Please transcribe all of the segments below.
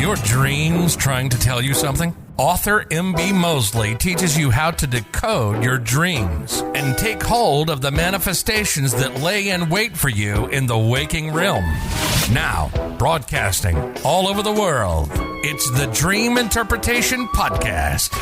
your dreams trying to tell you something? Author M.B. Mosley teaches you how to decode your dreams and take hold of the manifestations that lay in wait for you in the waking realm. Now, broadcasting all over the world, it's the Dream Interpretation Podcast.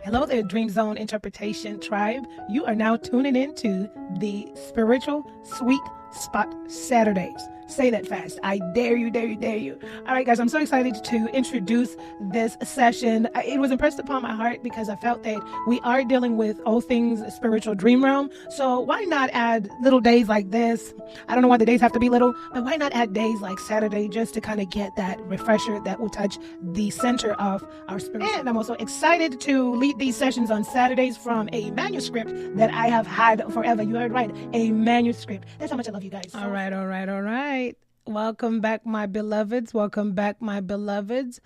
Hello there, Dream Zone Interpretation Tribe. You are now tuning into the Spiritual Sweet Spot Saturdays. Say that fast. I dare you, dare you, dare you. All right, guys, I'm so excited to introduce this session. It was impressed upon my heart because I felt that we are dealing with all things spiritual dream realm. So why not add little days like this? I don't know why the days have to be little, but why not add days like Saturday just to kind of get that refresher that will touch the center of our spirit. And I'm also excited to lead these sessions on Saturdays from a manuscript that I have had forever. You heard right, a manuscript. That's how much I love you guys. All right. Welcome back, my beloveds. Welcome back, my beloveds.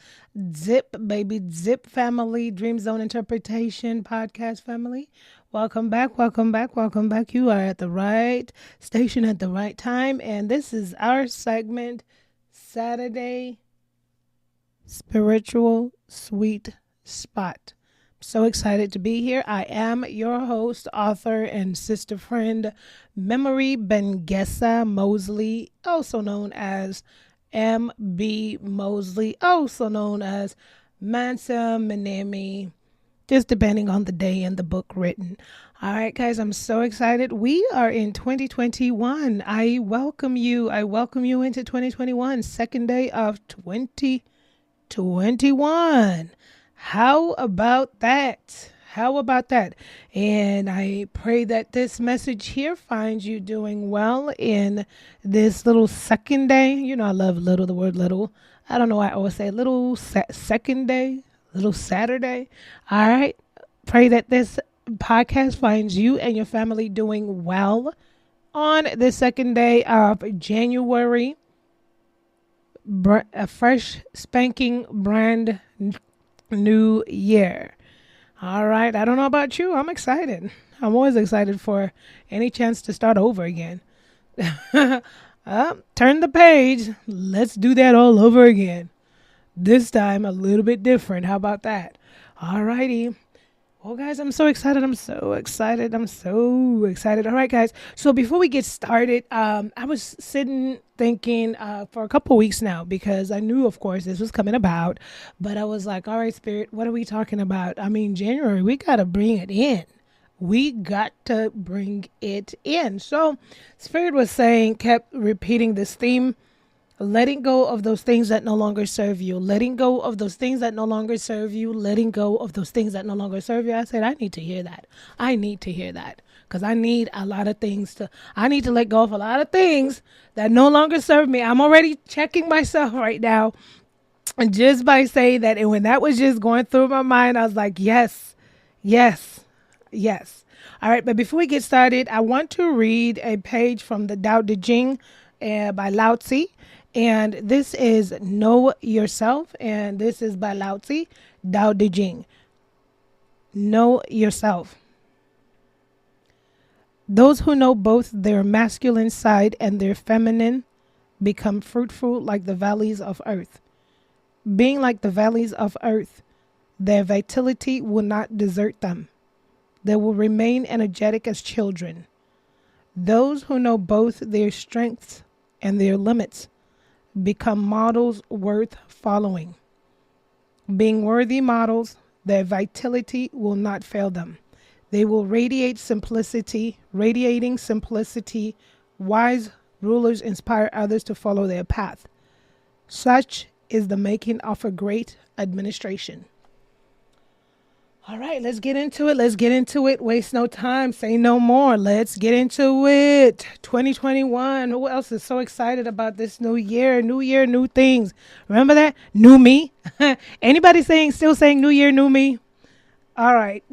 Zip, baby, Zip family, Dream Zone Interpretation Podcast family. Welcome back. You are at the right station at the right time. And this is our segment, Saturday Spiritual Sweet Spot. So excited to be here. I am your host, author, and sister friend, Memory Bengessa Mosley, also known as M.B. Mosley, also known as Mansa Manemi, just depending on the day and the book written. All right, guys, I'm so excited. We are in 2021. I welcome you into 2021, second day of 2021. How about that? And I pray that this message here finds you doing well in this little second day. You know, I love the word little. I don't know why I always say little second day, little Saturday. All right. Pray that this podcast finds you and your family doing well on the second day of January. A fresh spanking brand new year. All right. I don't know about you. I'm excited. I'm always excited for any chance to start over again. Turn the page. Let's do that all over again. This time a little bit different. How about that? All righty. Well, guys, I'm so excited. All right, guys. So before we get started, I was sitting thinking for a couple weeks now, because I knew, of course, this was coming about. But I was like, all right, Spirit, what are we talking about? I mean, January, we got to bring it in. So Spirit kept repeating this theme. Letting go of those things that no longer serve you. Letting go of those things that no longer serve you. Letting go of those things that no longer serve you. I said, I need to hear that. Because I need a lot of things I need to let go of a lot of things that no longer serve me. I'm already checking myself right now. And just by saying that, and when that was just going through my mind, I was like, yes. All right, but before we get started, I want to read a page from the Tao Te Ching by Lao Tzu. And this is Know Yourself, and this is by Lao Tzu, Tao Te Ching. Know yourself. Those who know both their masculine side and their feminine become fruitful like the valleys of earth. Being like the valleys of earth, their vitality will not desert them. They will remain energetic as children. Those who know both their strengths and their limits become models worth following. Being worthy models, their vitality will not fail them. They will radiating simplicity. Wise rulers inspire others to follow their path. Such is the making of a great administration. All right, let's get into it. Waste no time. Say no more. Let's get into it. 2021. Who else is so excited about this new year? New year, new things. Remember that? New me. Anybody still saying new year, new me? All right.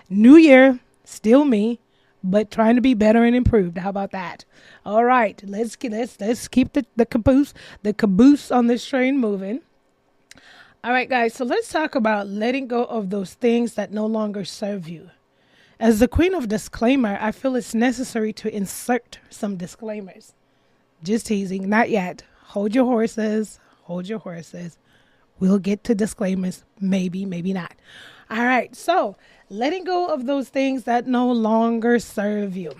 New year, still me, but trying to be better and improved. How about that? All right. Let's keep the caboose on this train moving. All right, guys, so let's talk about letting go of those things that no longer serve you. As the queen of disclaimer, I feel it's necessary to insert some disclaimers. Just teasing, not yet. Hold your horses. hold your horses. We'll get to disclaimers. Maybe, maybe not. All right. So letting go of those things that no longer serve you.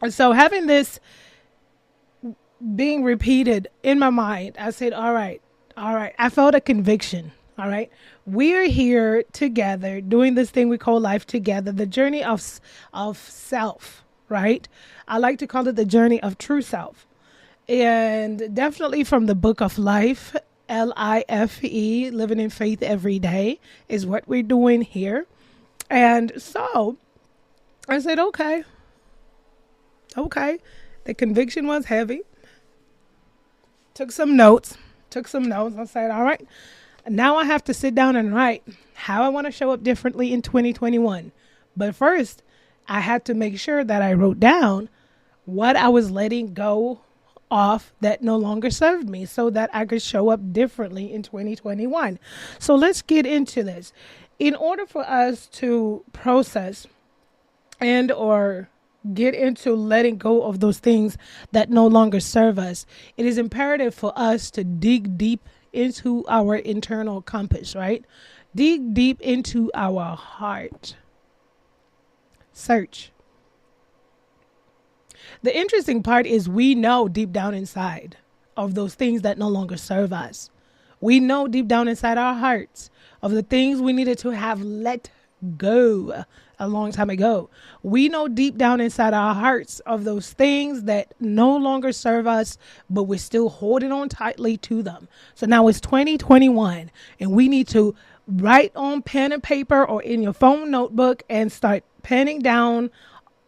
And so having this being repeated in my mind, I said, all right. I felt a conviction. All right. We're here together doing this thing we call life together, the journey of self, right? I like to call it the journey of true self. And definitely from the book of life, LIFE, living in faith every day, is what we're doing here. And so I said, okay. The conviction was heavy. Took some notes. I said, all right, now I have to sit down and write how I want to show up differently in 2021. But first, I had to make sure that I wrote down what I was letting go off that no longer served me so that I could show up differently in 2021. So let's get into this. In order for us to process and or get into letting go of those things that no longer serve us, it is imperative for us to dig deep into our internal compass, right? Dig deep into our heart. Search. The interesting part is we know deep down inside of those things that no longer serve us. We know deep down inside our hearts of the things we needed to have let go a long time ago. We know deep down inside our hearts of those things that no longer serve us, but we're still holding on tightly to them. So now it's 2021 and we need to write on pen and paper or in your phone notebook and start penning down,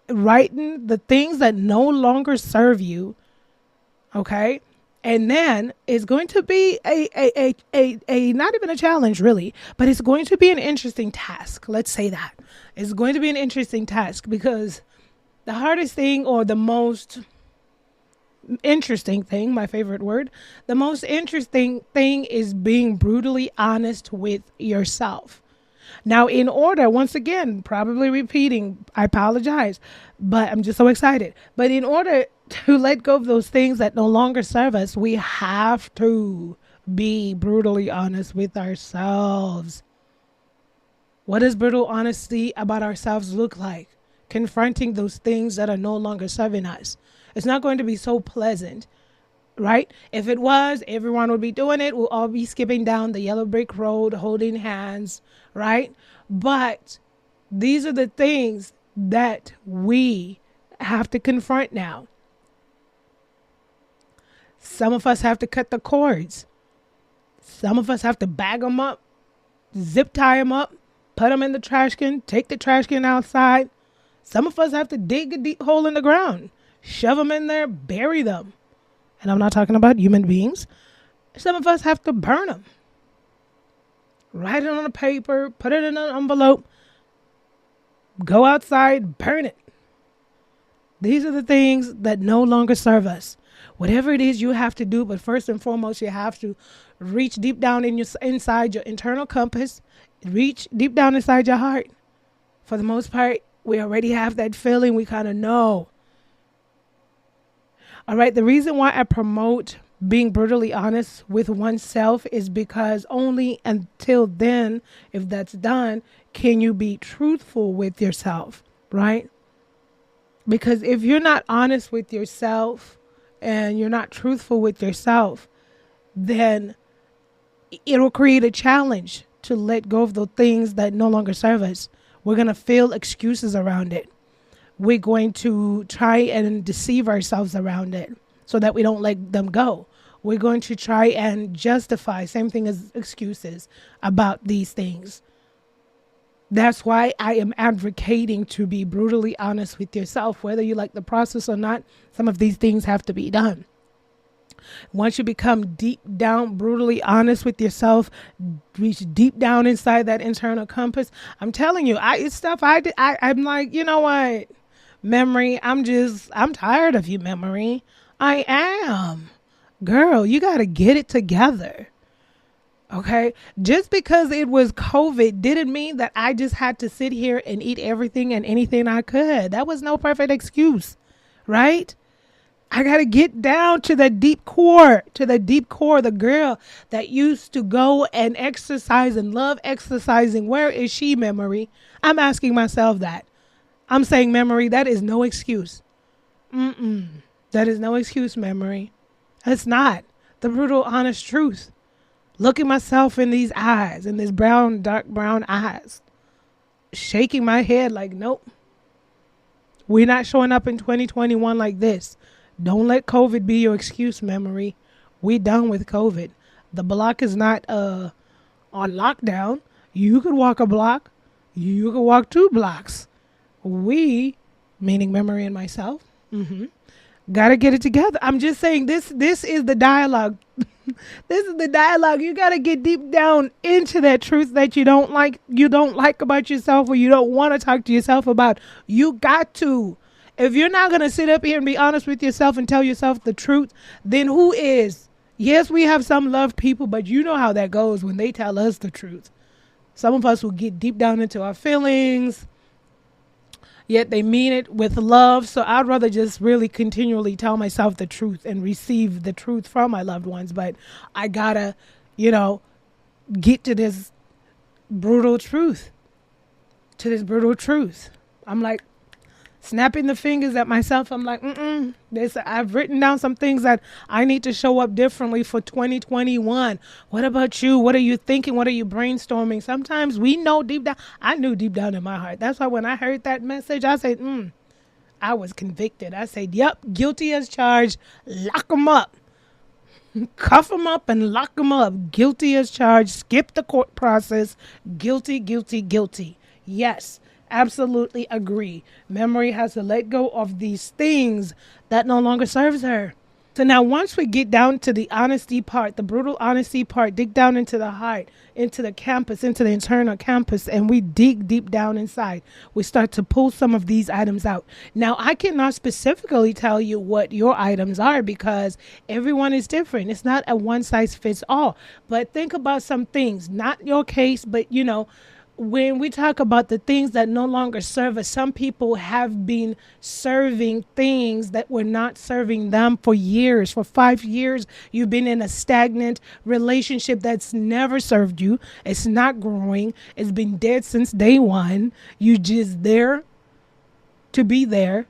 writing the things that no longer serve you. Okay. And then it's going to be a not even a challenge really, but it's going to be an interesting task. Let's say that. It's going to be an interesting task because the hardest thing or the most interesting thing, my favorite word, the most interesting thing is being brutally honest with yourself. Now, in order, once again, probably repeating, I apologize, but I'm just so excited. But in order to let go of those things that no longer serve us, we have to be brutally honest with ourselves. What does brutal honesty about ourselves look like? Confronting those things that are no longer serving us. It's not going to be so pleasant, right? If it was, everyone would be doing it. We'll all be skipping down the yellow brick road, holding hands, right? But these are the things that we have to confront now. Some of us have to cut the cords. Some of us have to bag them up, zip tie them up, put them in the trash can, take the trash can outside. Some of us have to dig a deep hole in the ground, shove them in there, bury them. And I'm not talking about human beings. Some of us have to burn them. Write it on a paper, put it in an envelope, go outside, burn it. These are the things that no longer serve us. Whatever it is you have to do, but first and foremost, you have to reach deep down inside your internal compass, reach deep down inside your heart. For the most part, we already have that feeling. We kind of know. All right. The reason why I promote being brutally honest with oneself is because only until then, if that's done, can you be truthful with yourself, right? Because if you're not honest with yourself and you're not truthful with yourself, then it'll create a challenge to let go of the things that no longer serve us. We're going to feel excuses around it. We're going to try and deceive ourselves around it so that we don't let them go. We're going to try and justify, same thing as excuses about these things. That's why I am advocating to be brutally honest with yourself. Whether you like the process or not, some of these things have to be done. Once you become deep down, brutally honest with yourself, reach deep down inside that internal compass, I'm telling you, I'm like, you know what, memory, I'm tired of you, memory. I am. Girl, you got to get it together. Okay. Just because it was COVID didn't mean that I just had to sit here and eat everything and anything I could. That was no perfect excuse, right? I got to get down to the deep core, the girl that used to go and exercise and love exercising. Where is she, Memory? I'm asking myself that. I'm saying, Memory, that is no excuse. That is no excuse, Memory. It's not. The brutal, honest truth. Looking myself in these eyes, in these brown, dark brown eyes. Shaking my head like, nope. We're not showing up in 2021 like this. Don't let COVID be your excuse, Memory. We're done with COVID. The block is not on lockdown. You could walk a block. You could walk 2 blocks. We, meaning Memory and myself, got to get it together. I'm just saying this is the dialogue. This is the dialogue. You got to get deep down into that truth that you don't like about yourself, or you don't want to talk to yourself about. You got to. If you're not going to sit up here and be honest with yourself and tell yourself the truth, then who is? Yes, we have some loved people, but you know how that goes when they tell us the truth. Some of us will get deep down into our feelings, yet they mean it with love. So I'd rather just really continually tell myself the truth and receive the truth from my loved ones. But I gotta, get to this brutal truth. I'm like, snapping the fingers at myself. I'm like, I've written down some things that I need to show up differently for 2021. What about you? What are you thinking? What are you brainstorming? Sometimes we know deep down. I knew deep down in my heart. That's why when I heard that message, I said, I was convicted. I said, yep, guilty as charged. Lock them up. Cuff them up and lock them up. Guilty as charged. Skip the court process. Guilty, guilty, guilty. Yes. Absolutely agree. Memory has to let go of these things that no longer serves her. So now once we get down to the honesty part, the brutal honesty part, dig down into the heart, into the campus, into the internal campus, and we dig deep down inside, we start to pull some of these items out. Now, I cannot specifically tell you what your items are because everyone is different. It's not a one size fits all. But think about some things, not your case, but when we talk about the things that no longer serve us, some people have been serving things that were not serving them for years. For 5 years, you've been in a stagnant relationship that's never served you. It's not growing. It's been dead since day one. You're just there to be there.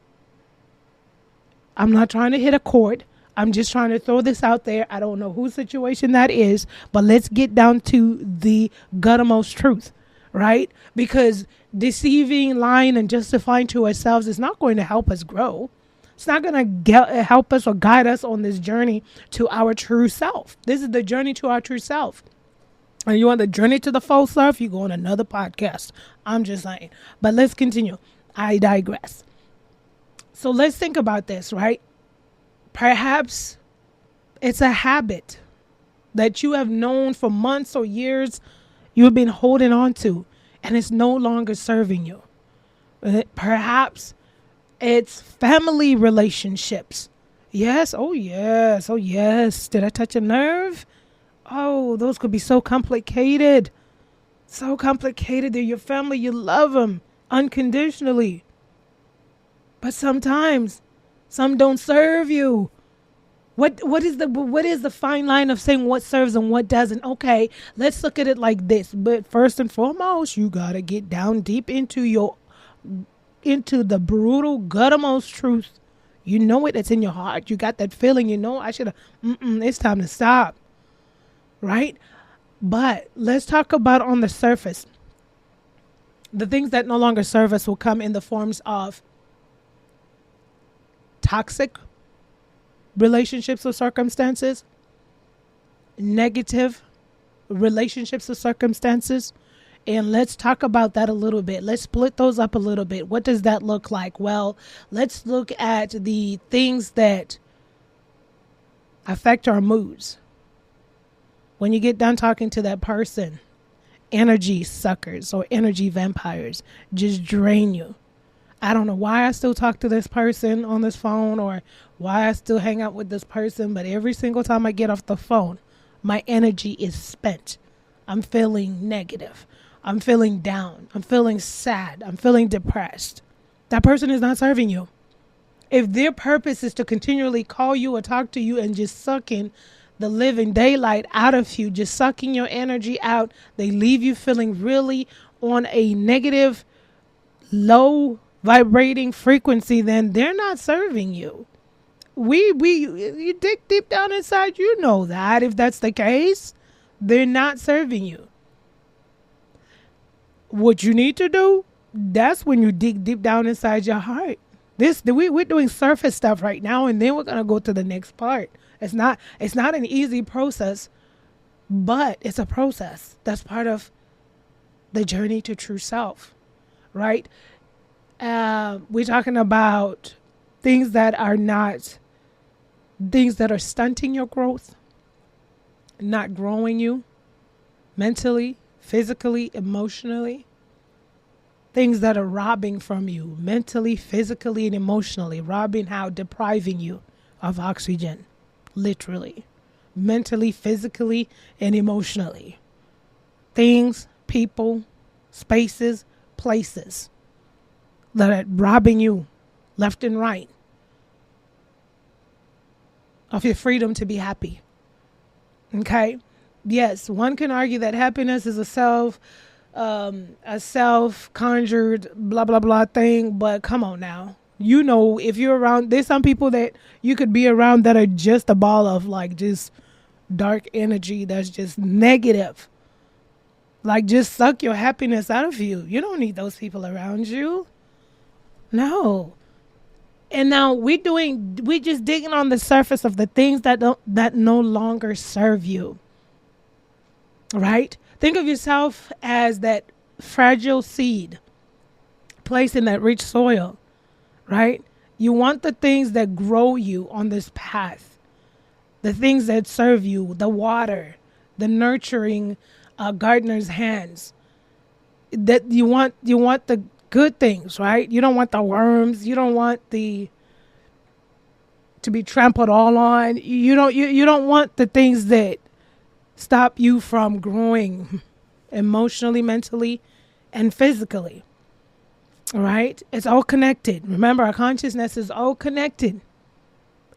I'm not trying to hit a chord. I'm just trying to throw this out there. I don't know whose situation that is, but let's get down to the guttermost truth. Right? Because deceiving, lying, and justifying to ourselves is not going to help us grow. It's not going to help us or guide us on this journey to our true self. This is the journey to our true self. And you want the journey to the false self, you go on another podcast. I'm just saying. But let's continue. I digress. So let's think about this, right? Perhaps it's a habit that you have known for months or years you've been holding on to, and it's no longer serving you. Perhaps it's family relationships. Yes. Oh, yes. Oh, yes. Did I touch a nerve? Oh, those could be so complicated. So complicated. They're your family. You love them unconditionally. But sometimes some don't serve you. What is the fine line of saying what serves and what doesn't? Okay, let's look at it like this. But first and foremost, you gotta get down deep into the brutal, guttermost truth. You know it. It's in your heart. You got that feeling. I should have. It's time to stop. Right? But let's talk about on the surface. The things that no longer serve us will come in the forms of toxic relationships or circumstances, negative relationships or circumstances. And let's talk about that a little bit. Let's split those up a little bit. What does that look like? Well, let's look at the things that affect our moods. When you get done talking to that person, energy suckers or energy vampires just drain you. I don't know why I still talk to this person on this phone or why I still hang out with this person, but every single time I get off the phone, my energy is spent. I'm feeling negative. I'm feeling down. I'm feeling sad. I'm feeling depressed. That person is not serving you. If their purpose is to continually call you or talk to you and just sucking the living daylight out of you, just sucking your energy out, they leave you feeling really on a negative, low vibrating frequency, then they're not serving you. You dig deep down inside, you know that if that's the case, they're not serving you. What you need to do, that's when you dig deep down inside your heart. We're doing surface stuff right now, and then we're gonna go to the next part. It's not an easy process, but it's a process. That's part of the journey to true self, right? We're talking about things that are stunting your growth, not growing you mentally, physically, emotionally. Things that are robbing from you mentally, physically, and emotionally. Robbing how? Depriving you of oxygen, literally, mentally, physically, and emotionally. Things, people, spaces, places that are robbing you left and right of your freedom to be happy. Okay? Yes, one can argue that happiness is a self-conjured blah, blah, blah thing, but come on now. You know, if you're around, there's some people that you could be around that are just a ball of like just dark energy that's just negative. Like just suck your happiness out of you. You don't need those people around you. No. And now we're just digging on the surface of the things that no longer serve you. Right? Think of yourself as that fragile seed placed in that rich soil, right? You want the things that grow you on this path, the things that serve you, the water, the nurturing gardener's hands. That you want the good things, right? You don't want the worms. You don't want to be trampled all on. You don't want the things that stop you from growing emotionally, mentally, and physically. All right? It's all connected. Remember, our consciousness is all connected.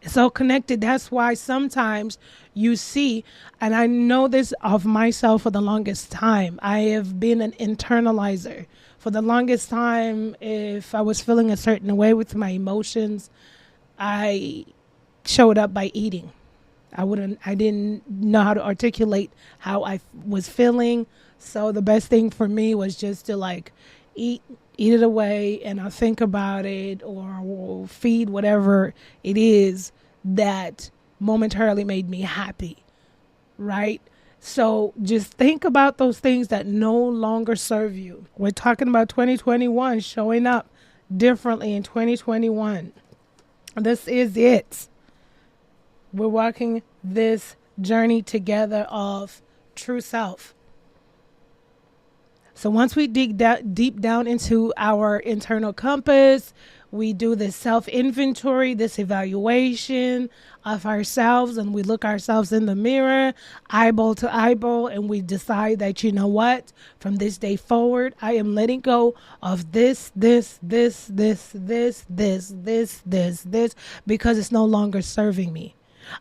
It's all connected. That's why sometimes you see, and I know this of myself for the longest time, I have been an internalizer. For the longest time, if I was feeling a certain way with my emotions, I showed up by eating. I didn't know how to articulate how I was feeling. So the best thing for me was just to like eat it away, and I'll think about it or feed whatever it is that momentarily made me happy. Right? So just think about those things that no longer serve you. We're talking about 2021 showing up differently in 2021. This is it. We're walking this journey together of true self. So once we dig deep down into our internal compass, we do this self-inventory, this evaluation of ourselves, and we look ourselves in the mirror, eyeball to eyeball, and we decide that, you know what, from this day forward, I am letting go of this, because it's no longer serving me.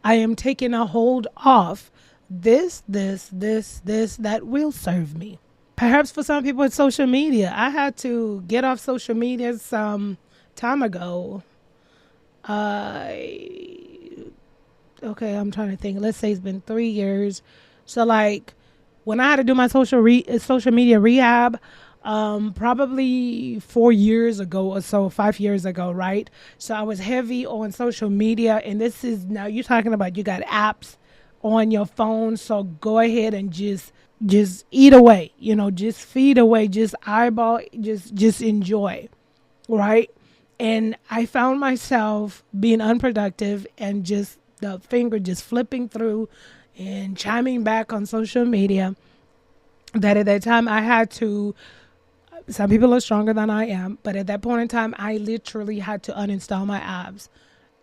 I am taking a hold off this that will serve me. Perhaps for some people it's social media. I had to get off social media some time ago. I'm trying to think. Let's say it's been 3 years. So like when I had to do my social media rehab, probably 4 years ago or so, 5 years ago, right? So I was heavy on social media, and this is now you're talking about you got apps on your phone, so go ahead and just eat away, just feed away, just eyeball, just enjoy, right? And I found myself being unproductive and just the finger just flipping through and chiming back on social media. That at that time I had to, some people are stronger than I am, but at that point in time, I literally had to uninstall my apps,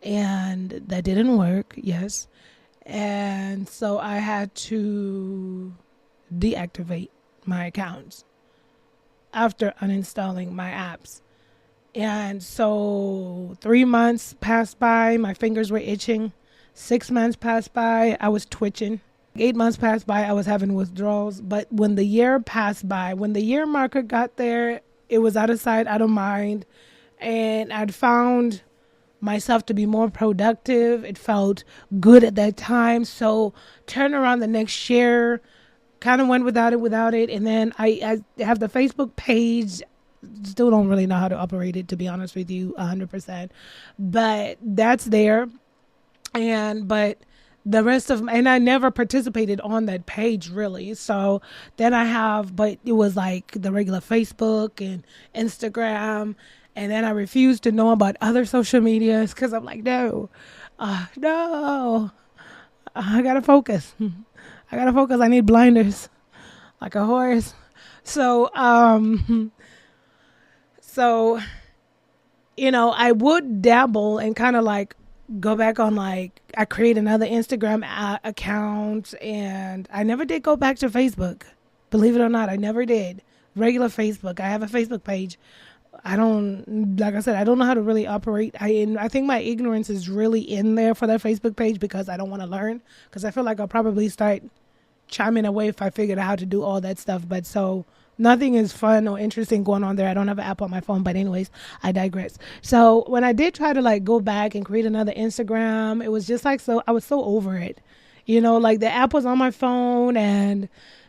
and that didn't work. Yes. And so I had to deactivate my accounts after uninstalling my apps. And so 3 months passed by, my fingers were itching. 6 months passed by, I was twitching. 8 months passed by, I was having withdrawals. But when the year passed by, when the year marker got there, it was out of sight, out of mind. And I'd found myself to be more productive. It felt good at that time. So turn around the next year, kind of went without it. And then I have the Facebook page. Still don't really know how to operate it, to be honest with you, 100%. But that's there. But the rest of, and I never participated on that page really. So then but it was like the regular Facebook and Instagram. And then I refused to know about other social medias because I'm like, no, I gotta focus. I need blinders like a horse. So, I would dabble and kind of like go back on, like, I create another Instagram account, and I never did go back to Facebook. Believe it or not, I never did. Regular Facebook. I have a Facebook page. Like I said, I don't know how to really operate. I think my ignorance is really in there for that Facebook page because I don't want to learn, because I feel like I'll probably start chiming away if I figured out how to do all that stuff. But so nothing is fun or interesting going on there. I don't have an app on my phone, but anyways, I digress. So when I did try to like go back and create another Instagram, it was just like, so I was so over it, like the app was on my phone, and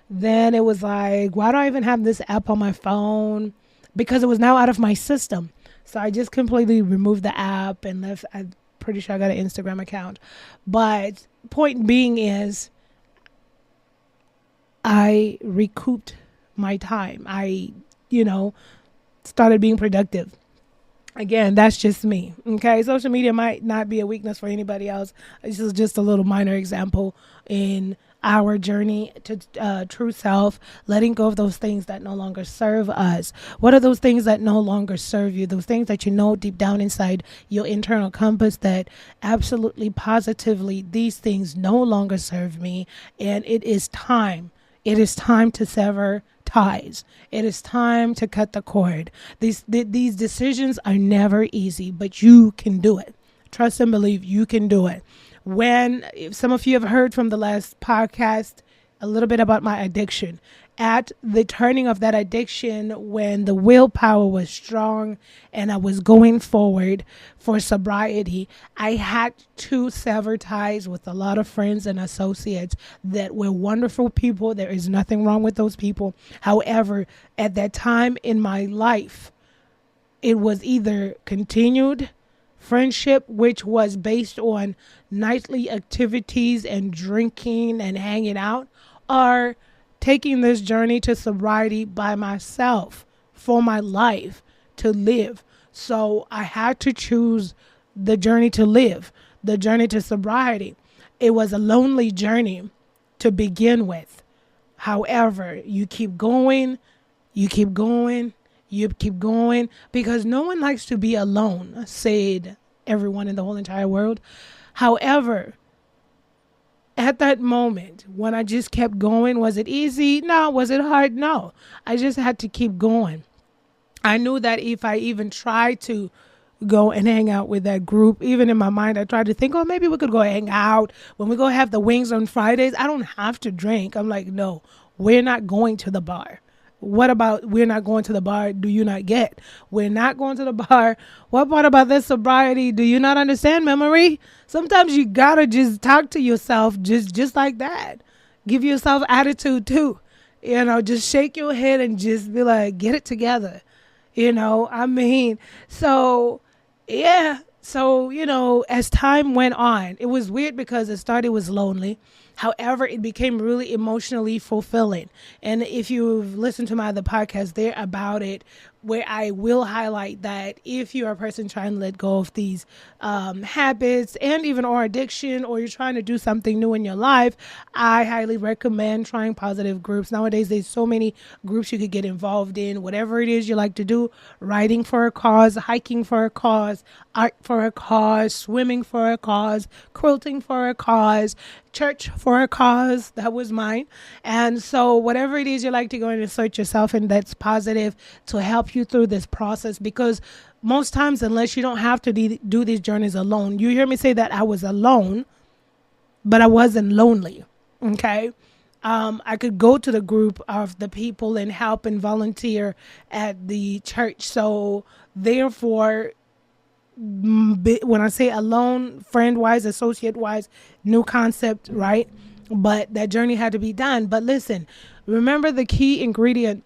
then it was like, why do I even have this app on my phone? Because it was now out of my system. So I just completely removed the app and left. I'm pretty sure I got an Instagram account. But point being is, I recouped my time. I, started being productive. Again, that's just me. Okay. Social media might not be a weakness for anybody else. This is just a little minor example in our journey to true self, letting go of those things that no longer serve us. What are those things that no longer serve you? Those things that deep down inside your internal compass that absolutely positively, these things no longer serve me, and it is time. It is time to sever ties. It is time to cut the cord. These decisions are never easy, but you can do it. Trust and believe you can do it. If some of you have heard from the last podcast a little bit about my addiction, at the turning of that addiction, when the willpower was strong and I was going forward for sobriety, I had to sever ties with a lot of friends and associates that were wonderful people. There is nothing wrong with those people. However, at that time in my life, it was either continued friendship, which was based on nightly activities and drinking and hanging out, or taking this journey to sobriety by myself for my life to live. So I had to choose the journey to live, the journey to sobriety. It was a lonely journey to begin with. However, you keep going, because no one likes to be alone, said everyone in the whole entire world. However, at that moment, when I just kept going, was it easy? No. Was it hard? No. I just had to keep going. I knew that if I even tried to go and hang out with that group, even in my mind, I tried to think, oh, maybe we could go hang out. When we go have the wings on Fridays, I don't have to drink. I'm like, no, we're not going to the bar. What about we're not going to the bar? Do you not get? We're not going to the bar. What part about this sobriety do you not understand, memory? Sometimes you gotta just talk to yourself just like that. Give yourself attitude too. Just shake your head and just be like, get it together. So yeah. So, as time went on, it was weird because it was lonely. However, it became really emotionally fulfilling. And if you've listened to my other podcast there about it, where I will highlight that if you're a person trying to let go of these habits and even or addiction, or you're trying to do something new in your life, I highly recommend trying positive groups. Nowadays, there's so many groups you could get involved in, whatever it is you like to do, writing for a cause, hiking for a cause, art for a cause, swimming for a cause, quilting for a cause, church for a cause. That was mine. And so whatever it is you like to go and insert yourself in that's positive to help you through this process, because most times, unless you don't have to do these journeys alone. You hear me say that I was alone, but I wasn't lonely. Okay. I could go to the group of the people and help and volunteer at the church. So therefore, when I say alone, friend wise, associate wise, new concept, right? But that journey had to be done. But listen, remember the key ingredient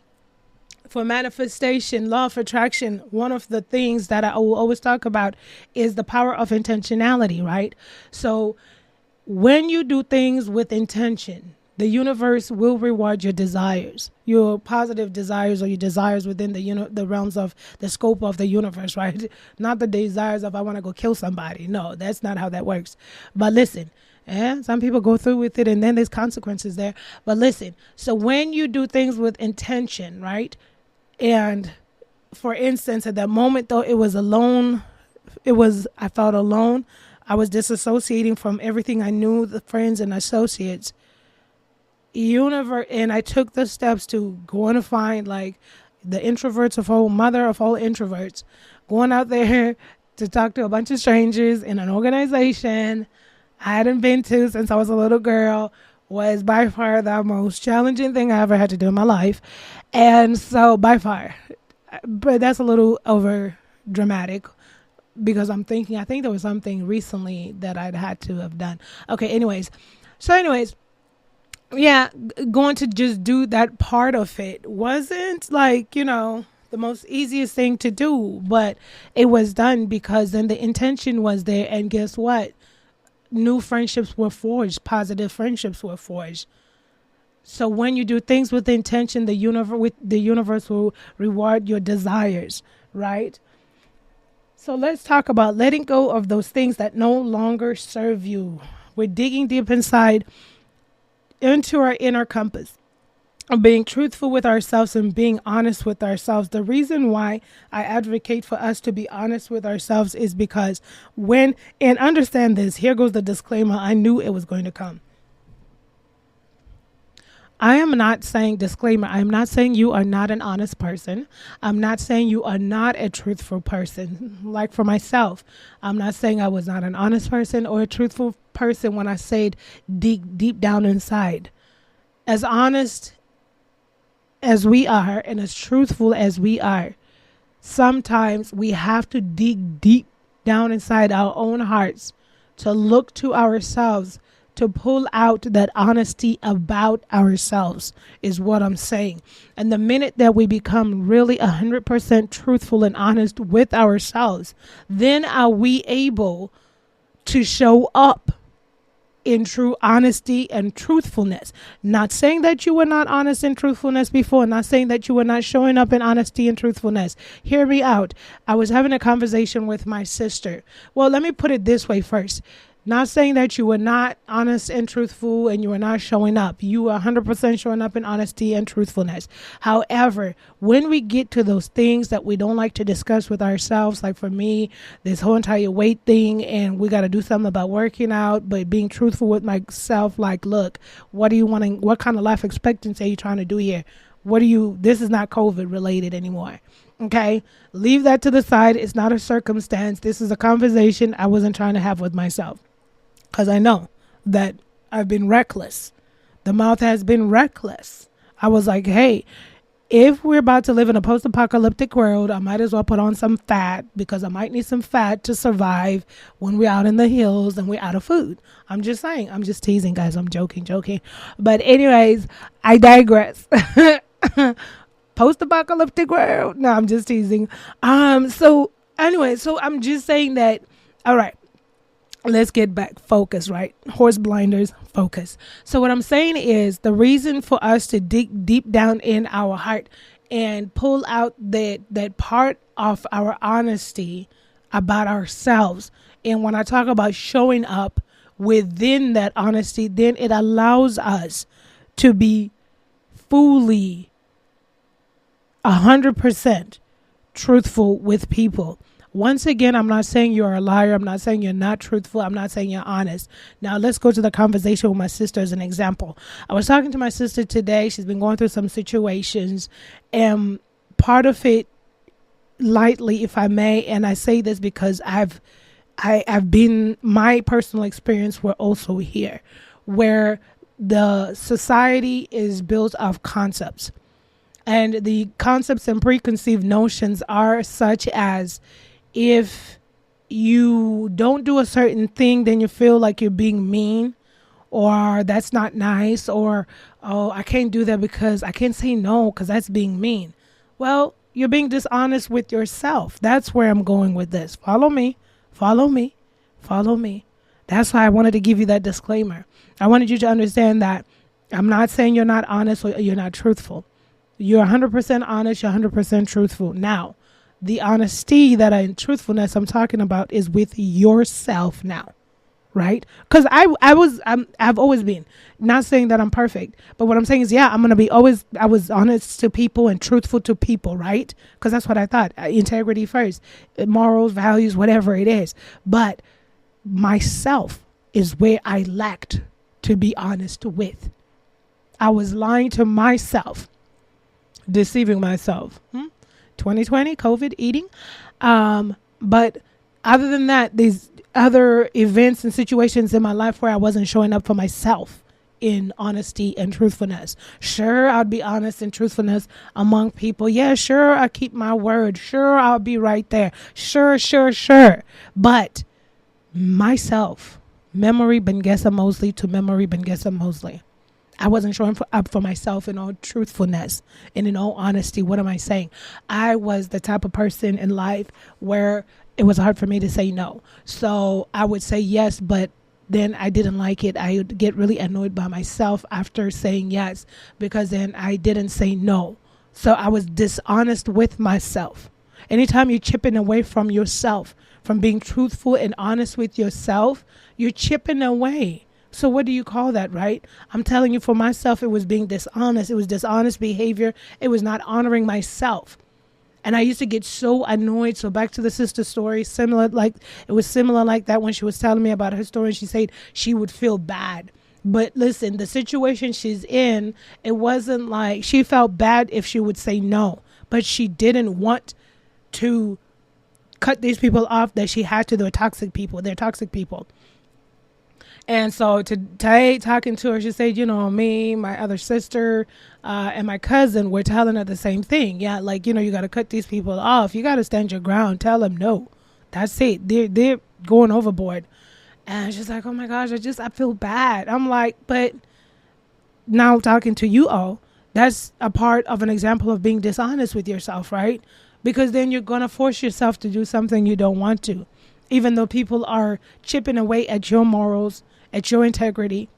for manifestation, law of attraction. One of the things that I will always talk about is the power of intentionality, right? So when you do things with intention, the universe will reward your desires, your positive desires, or your desires within the realms of the scope of the universe, right? Not the desires of I want to go kill somebody. No, that's not how that works. But listen, some people go through with it and then there's consequences there. But listen, so when you do things with intention, right? And for instance, at that moment, though, I felt alone. I was disassociating from everything I knew, the friends and associates. And I took the steps to go and find like the introverts of all, mother of all introverts, going out there to talk to a bunch of strangers in an organization I hadn't been to since I was a little girl, was by far the most challenging thing I ever had to do in my life. And so by far, but that's a little over dramatic because I think there was something recently that I'd had to have done. Okay. Anyways, yeah, going to just do that part of it wasn't like, the most easiest thing to do, but it was done because then the intention was there. And guess what? New friendships were forged. Positive friendships were forged. So when you do things with intention, the universe will reward your desires, right? So let's talk about letting go of those things that no longer serve you. We're digging deep inside into our inner compass, of being truthful with ourselves and being honest with ourselves. The reason why I advocate for us to be honest with ourselves is because and understand this, here goes the disclaimer. I knew it was going to come. I am not saying disclaimer. I'm not saying you are not an honest person. I'm not saying you are not a truthful person. Like for myself, I'm not saying I was not an honest person or a truthful person when I said deep down inside. As honest as we are and as truthful as we are, sometimes we have to dig deep down inside our own hearts to look to ourselves, to pull out that honesty about ourselves is what I'm saying. And the minute that we become really 100% truthful and honest with ourselves, then are we able to show up in true honesty and truthfulness. Not saying that you were not honest in truthfulness before, not saying that you were not showing up in honesty and truthfulness. Hear me out. I was having a conversation with my sister. Well, let me put it this way first. Not saying that you were not honest and truthful and you were not showing up. You were 100% showing up in honesty and truthfulness. However, when we get to those things that we don't like to discuss with ourselves, like for me, this whole entire weight thing, and we got to do something about working out, but being truthful with myself, like, look, what do you want? What kind of life expectancy are you trying to do here? This is not COVID related anymore. Okay, leave that to the side. It's not a circumstance. This is a conversation I wasn't trying to have with myself. Because I know that I've been reckless. The mouth has been reckless. I was like, hey, if we're about to live in a post-apocalyptic world, I might as well put on some fat because I might need some fat to survive when we're out in the hills and we're out of food. I'm just saying. I'm just teasing, guys. I'm joking. But anyways, I digress. Post-apocalyptic world. No, I'm just teasing. So I'm just saying that, all right. Let's get back focused, right? Horse blinders, focus. So what I'm saying is the reason for us to dig deep down in our heart and pull out that part of our honesty about ourselves. And when I talk about showing up within that honesty, then it allows us to be fully 100% truthful with people. Once again, I'm not saying you're a liar. I'm not saying you're not truthful. I'm not saying you're honest. Now, let's go to the conversation with my sister as an example. I was talking to my sister today. She's been going through some situations, and part of it lightly, if I may, and I say this because I've been, my personal experience were also here, where the society is built of concepts, and the concepts and preconceived notions are such as, if you don't do a certain thing, then you feel like you're being mean, or that's not nice, or, oh, I can't do that because I can't say no because that's being mean. Well, you're being dishonest with yourself. That's where I'm going with this. Follow me, follow me, follow me. That's why I wanted to give you that disclaimer. I wanted you to understand that I'm not saying you're not honest or you're not truthful. You're 100% honest, you're 100% truthful. Now, the honesty that truthfulness I'm talking about is with yourself now, right? Because I've always been, not saying that I'm perfect, but what I'm saying is, yeah, I'm going to be always, I was honest to people and truthful to people, right? Because that's what I thought. Integrity first, morals, values, whatever it is. But myself is where I lacked to be honest with. I was lying to myself, deceiving myself. 2020, COVID, eating. But other than that, these other events and situations in my life where I wasn't showing up for myself in honesty and truthfulness. Sure, I'd be honest and truthfulness among people. Yeah, sure, I keep my word. Sure, I'll be right there. Sure. But myself, memory Bengessa Mosley to memory Bengessa Mosley. I wasn't showing up for myself in all truthfulness and in all honesty. What am I saying? I was the type of person in life where it was hard for me to say no. So I would say yes, but then I didn't like it. I would get really annoyed by myself after saying yes, because then I didn't say no. So I was dishonest with myself. Anytime you're chipping away from yourself, from being truthful and honest with yourself, you're chipping away. So what do you call that, right? I'm telling you, for myself, it was being dishonest. It was dishonest behavior. It was not honoring myself. And I used to get so annoyed. So back to the sister story, it was similar like that when she was telling me about her story. She said she would feel bad. But listen, the situation she's in, it wasn't like she felt bad if she would say no, but she didn't want to cut these people off that she had to. They're toxic people. And so today, talking to her, she said, me, my other sister, and my cousin were telling her the same thing. Yeah, you got to cut these people off. You got to stand your ground. Tell them no. That's it. They're going overboard. And she's like, oh my gosh, I feel bad. I'm like, but now talking to you all, that's a part of an example of being dishonest with yourself, right? Because then you're going to force yourself to do something you don't want to, even though people are chipping away at your morals, at your integrity,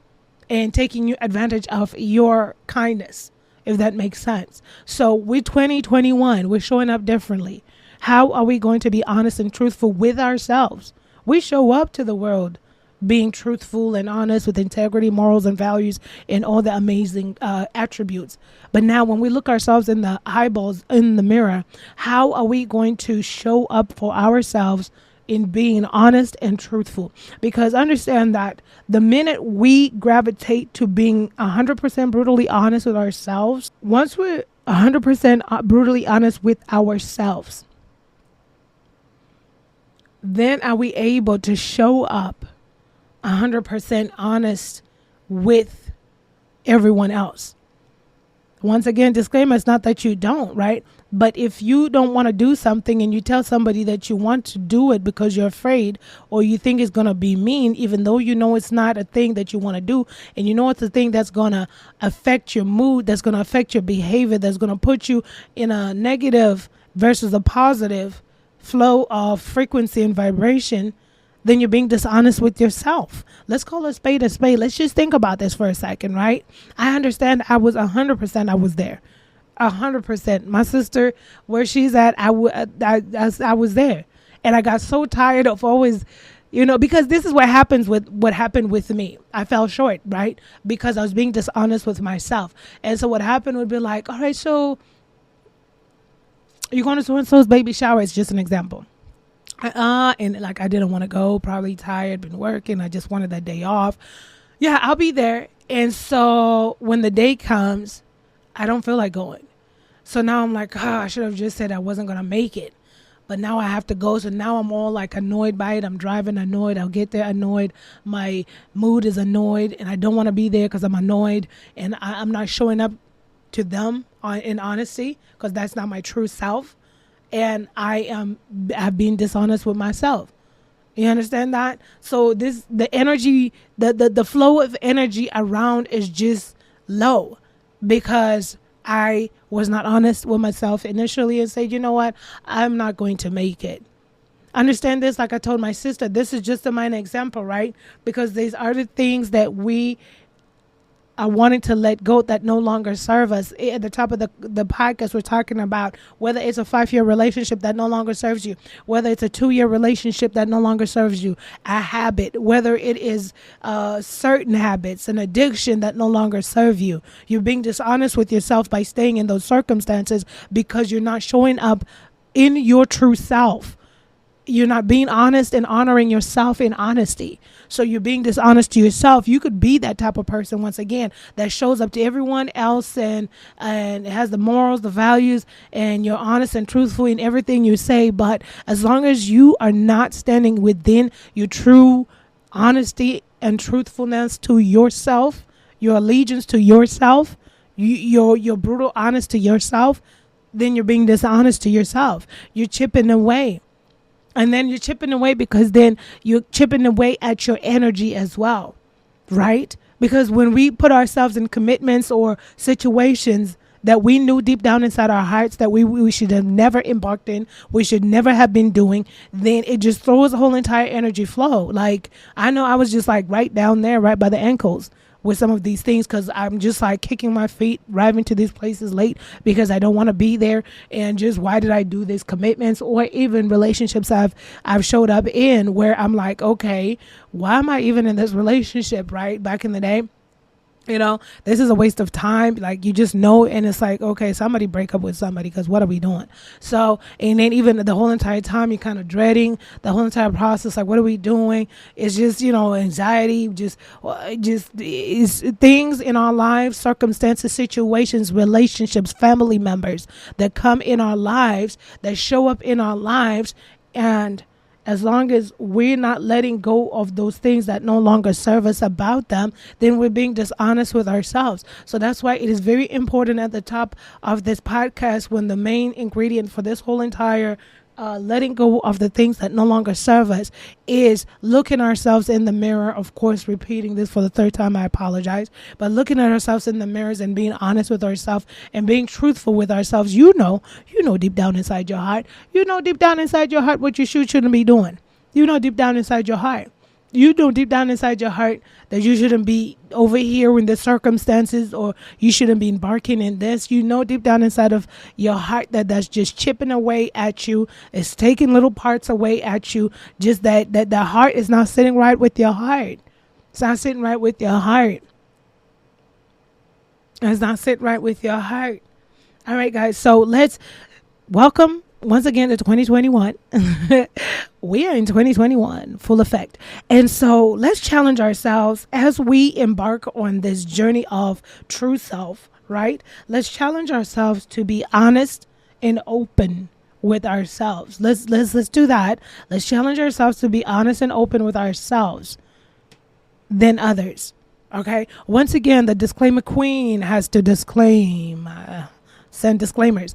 and taking advantage of your kindness, if that makes sense. So with 2021, we're showing up differently. How are we going to be honest and truthful with ourselves? We show up to the world being truthful and honest with integrity, morals, and values, and all the amazing attributes. But now when we look ourselves in the eyeballs, in the mirror, how are we going to show up for ourselves in being honest and truthful? Because understand that the minute we gravitate to being 100% brutally honest with ourselves, once we're 100% brutally honest with ourselves, then are we able to show up 100% honest with everyone else. Once again, disclaimer, it's not that you don't, right? But if you don't want to do something and you tell somebody that you want to do it because you're afraid or you think it's going to be mean, even though you know it's not a thing that you want to do, and you know it's a thing that's going to affect your mood, that's going to affect your behavior, that's going to put you in a negative versus a positive flow of frequency and vibration, then you're being dishonest with yourself. Let's call a spade a spade. Let's just think about this for a second, right? I understand I was 100%, I was there. 100%. My sister, where she's at, I was there. And I got so tired of always, because this is what happened with me. I fell short, right? Because I was being dishonest with myself. And so what happened would be like, all right, so you're going to so-and-so's baby shower. It's just an example. And I didn't want to go, probably tired, been working. I just wanted that day off. Yeah, I'll be there. And so when the day comes, I don't feel like going. So now I'm like, I should have just said I wasn't going to make it. but now I have to go. So now I'm all like annoyed by it. I'm driving annoyed. I'll get there annoyed. My mood is annoyed, and I don't want to be there because I'm annoyed, and I'm not showing up to them in honesty because that's not my true self, and I've been dishonest with myself. You understand that? So the energy, the flow of energy around is just low because I was not honest with myself initially and said, you know what, I'm not going to make it. Understand this, like I told my sister, this is just a minor example, right? Because there's other things that we are wanting to let go that no longer serve us. At the top of the podcast, we're talking about whether it's a 5-year relationship that no longer serves you, whether it's a 2-year relationship that no longer serves you, a habit, whether it is certain habits, an addiction that no longer serve you. You're being dishonest with yourself by staying in those circumstances because you're not showing up in your true self. You're not being honest and honoring yourself in honesty. So you're being dishonest to yourself. You could be that type of person, once again, that shows up to everyone else and has the morals, the values, and you're honest and truthful in everything you say. But as long as you are not standing within your true honesty and truthfulness to yourself, your allegiance to yourself, you're brutal honest to yourself, then you're being dishonest to yourself. You're chipping away. And then you're chipping away because then you're chipping away at your energy as well, right? Because when we put ourselves in commitments or situations that we knew deep down inside our hearts that we should have never embarked in, we should never have been doing, then it just throws the whole entire energy flow. Like, I know I was just like right down there, right by the ankles with some of these things because I'm just like kicking my feet, driving to these places late because I don't want to be there. And just why did I do these commitments or even relationships I've showed up in where I'm like, okay, why am I even in this relationship, right? Back in the day, you know, this is a waste of time. Like, you just know, and it's like, okay, somebody break up with somebody because what are we doing? So, and then even the whole entire time you're kind of dreading the whole entire process. Like, what are we doing? It's just, you know, anxiety, just is things in our lives, circumstances, situations, relationships, family members that come in our lives, that show up in our lives. And as long as we're not letting go of those things that no longer serve us about them, then we're being dishonest with ourselves. So that's why it is very important at the top of this podcast, when the main ingredient for this whole entire letting go of the things that no longer serve us is looking ourselves in the mirror. Of course, repeating this for the third time, I apologize, but looking at ourselves in the mirrors and being honest with ourselves and being truthful with ourselves. You know deep down inside your heart, what you shouldn't be doing. You know deep down inside your heart. You know deep down inside your heart that you shouldn't be over here in the circumstances, or you shouldn't be embarking in this. You know deep down inside of your heart that that's just chipping away at you. It's taking little parts away at you. Just that the heart is not sitting right with your heart. It's not sitting right with your heart. It's not sitting right with your heart. All right, guys. So let's welcome once again to 2021. We are in 2021 full effect. And so let's challenge ourselves as we embark on this journey of true self, right? Let's challenge ourselves to be honest and open with ourselves. Let's do that. Let's challenge ourselves to be honest and open with ourselves than others. Okay. Once again, the disclaimer queen has to send disclaimers.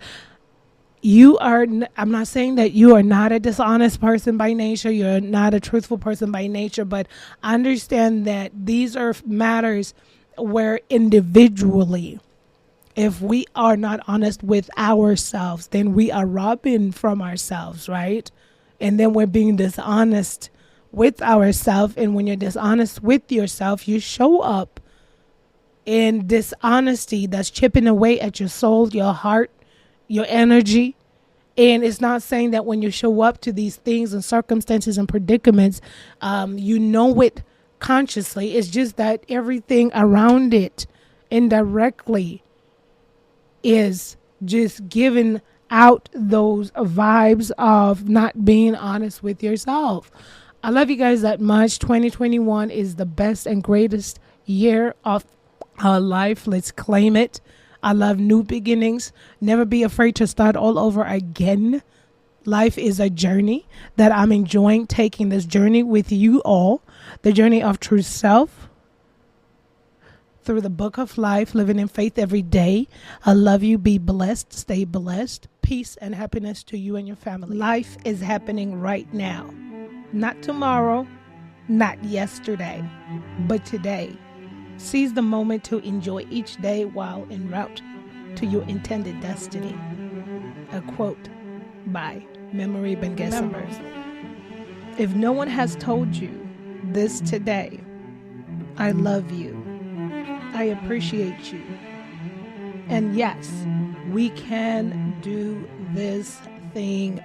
I'm not saying that you are not a dishonest person by nature. You're not a truthful person by nature, but understand that these are matters where individually, if we are not honest with ourselves, then we are robbing from ourselves, right? And then we're being dishonest with ourselves. And when you're dishonest with yourself, you show up in dishonesty that's chipping away at your soul, your heart, your energy. And it's not saying that when you show up to these things and circumstances and predicaments, you know it consciously. It's just that everything around it indirectly is just giving out those vibes of not being honest with yourself. I love you guys that much. 2021 is the best and greatest year of our life. Let's claim it. I love new beginnings. Never be afraid to start all over again. Life is a journey that I'm enjoying taking this journey with you all, the journey of true self through the book of life, living in faith every day. I love you. Be blessed. Stay blessed. Peace and happiness to you and your family. Life is happening right now, not tomorrow, not yesterday, but today. Seize the moment to enjoy each day while en route to your intended destiny. A quote by Memory Ben Gessemer. If no one has told you this today, I love you. I appreciate you. And yes, we can do this thing